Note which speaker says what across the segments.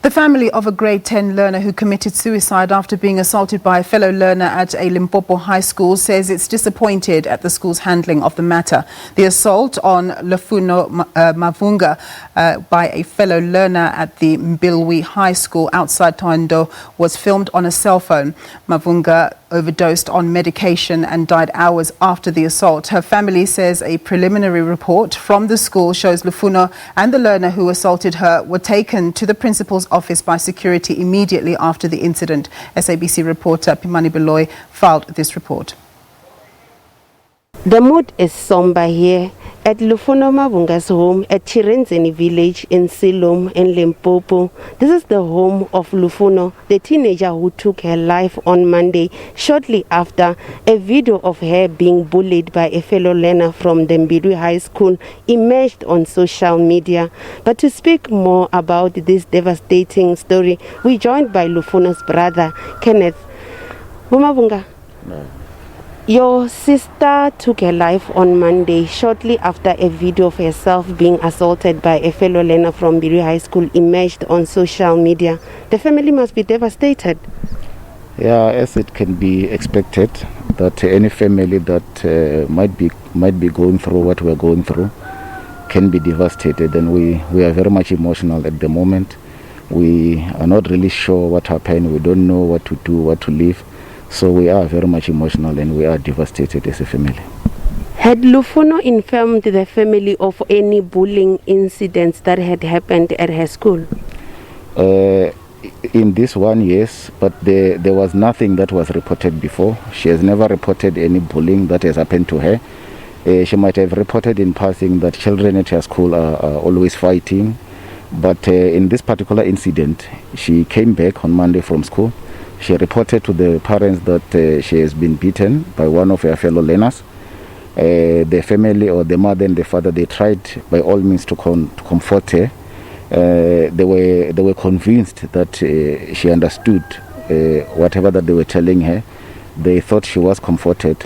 Speaker 1: The family of a grade 10 learner who committed suicide after being assaulted by a fellow learner at a Limpopo high school says it's disappointed at the school's handling of the matter. The assault on Lufuno Mavhunga by a fellow learner at the Mbilwi High School outside Thohoyandou was filmed on a cell phone. Mavhunga overdosed on medication and died hours after the assault. Her family says a preliminary report from the school shows Lufuno and the learner who assaulted her were taken to the principal's office by security immediately after the incident. SABC reporter Mbilwi filed this report.
Speaker 2: The mood is somber here at Lufuno Mavhunga's home at Chirenzeni village in Silom in Limpopo. This is the home of Lufuno, the teenager who took her life on Monday shortly after a video of her being bullied by a fellow learner from the Mbilwi High School emerged on social media. But to speak more about this devastating story, we're joined by Lufuno's brother, Kenneth. Mavhunga. No. Your sister took her life on Monday shortly after a video of herself being assaulted by a fellow learner from Mbilwi High School emerged on social media. The family must be devastated.
Speaker 3: Yeah, as it can be expected, that any family that might be going through what we're going through can be devastated, and we are very much emotional at the moment. We are not really sure what happened. We don't know what to do, what to leave. So we are very much emotional and we are devastated as a family.
Speaker 2: Had Lufuno informed the family of any bullying incidents that had happened at her school?
Speaker 3: In this one, yes, but there was nothing that was reported before. She has never reported any bullying that has happened to her. She might have reported in passing that children at her school are always fighting. But in this particular incident, she came back on Monday from school. She reported to the parents that she has been beaten by one of her fellow learners. The family, or the mother and the father, they tried by all means to comfort her. They were convinced that she understood whatever that they were telling her. They thought she was comforted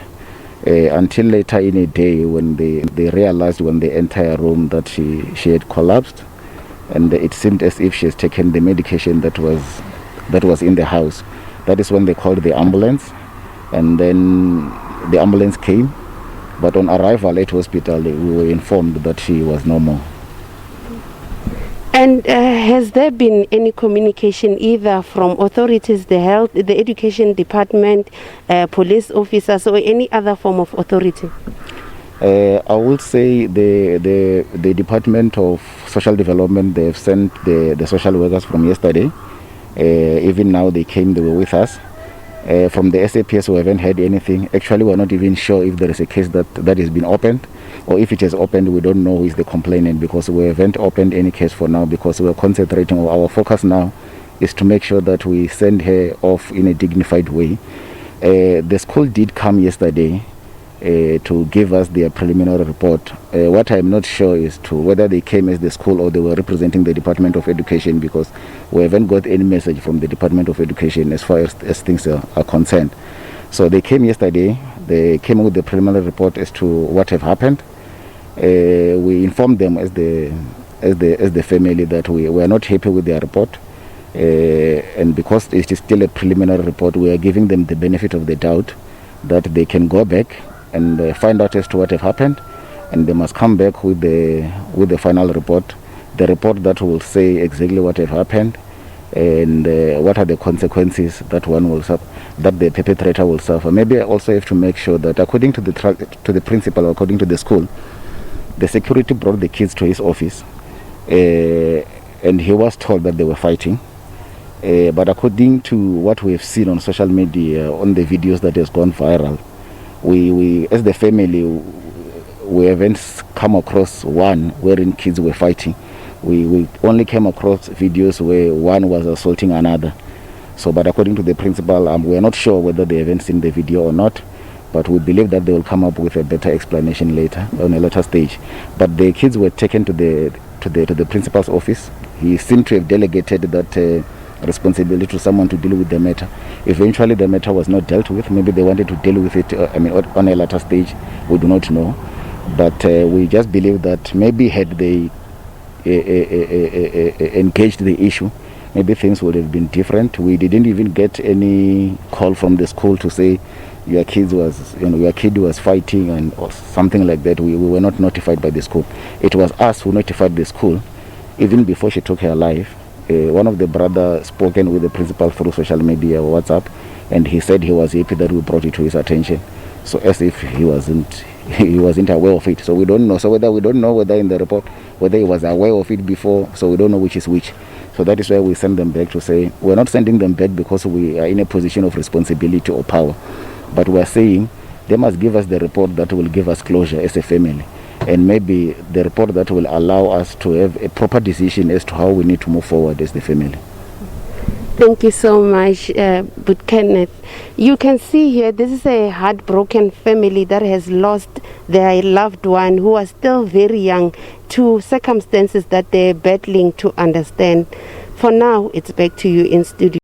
Speaker 3: until later in a day when they realized when they entered her room that she had collapsed, and it seemed as if she has taken the medication that was in the house. That is when they called the ambulance, and then the ambulance came. But on arrival at hospital, we were informed that she was normal.
Speaker 2: And has there been any communication either from authorities, the health, the education department, police officers, or any other form of authority?
Speaker 3: I would say the Department of Social Development, they have sent the social workers from yesterday. Even now they were with us. From the SAPS, we haven't heard anything. Actually, we're not even sure if there is a case that has been opened, or if it has opened, we don't know who is the complainant, because we haven't opened any case for now, because we're concentrating. Our focus now is to make sure that we send her off in a dignified way. The school did come yesterday to give us their preliminary report. What I'm not sure is whether they came as the school or they were representing the Department of Education, because we haven't got any message from the Department of Education as far as things are concerned. So they came yesterday. They came with the preliminary report as to what have happened. We informed them as the family that we are not happy with their report, and because it is still a preliminary report, we are giving them the benefit of the doubt that they can go back and find out as to what have happened, and they must come back with the final report, the report that will say exactly what have happened and what are the consequences that the perpetrator will suffer. Maybe I also have to make sure that according to the principal, or according to the school, the security brought the kids to his office, and he was told that they were fighting. But according to what we have seen on social media, on the videos that has gone viral, we as the family, we haven't come across one wherein kids were fighting. We only came across videos where one was assaulting another. So, but according to the principal, we are not sure whether they haven't seen the video or not, but we believe that they will come up with a better explanation later, on a later stage. But the kids were taken to the principal's office. He seemed to have delegated that responsibility to someone to deal with the matter. Eventually the matter was not dealt with. Maybe they wanted to deal with it on a later stage. We do not know, but we just believe that maybe had they engaged the issue, maybe things would have been different. We didn't even get any call from the school to say your kid was fighting and or something like that. We were not notified by the school. It was us who notified the school even before she took her life. One of the brothers spoken with the principal through social media or WhatsApp, and he said he was happy that we brought it to his attention. So as if he wasn't aware of it. So we don't know. So we don't know whether in the report whether he was aware of it before. So we don't know which is which. So that is why we send them back to say we're not sending them back because we are in a position of responsibility or power, but we are saying they must give us the report that will give us closure as a family, and maybe the report that will allow us to have a proper decision as to how we need to move forward as the family.
Speaker 2: Thank you so much, but Kenneth. You can see here, this is a heartbroken family that has lost their loved one who was still very young to circumstances that they're battling to understand. For now, it's back to you in studio.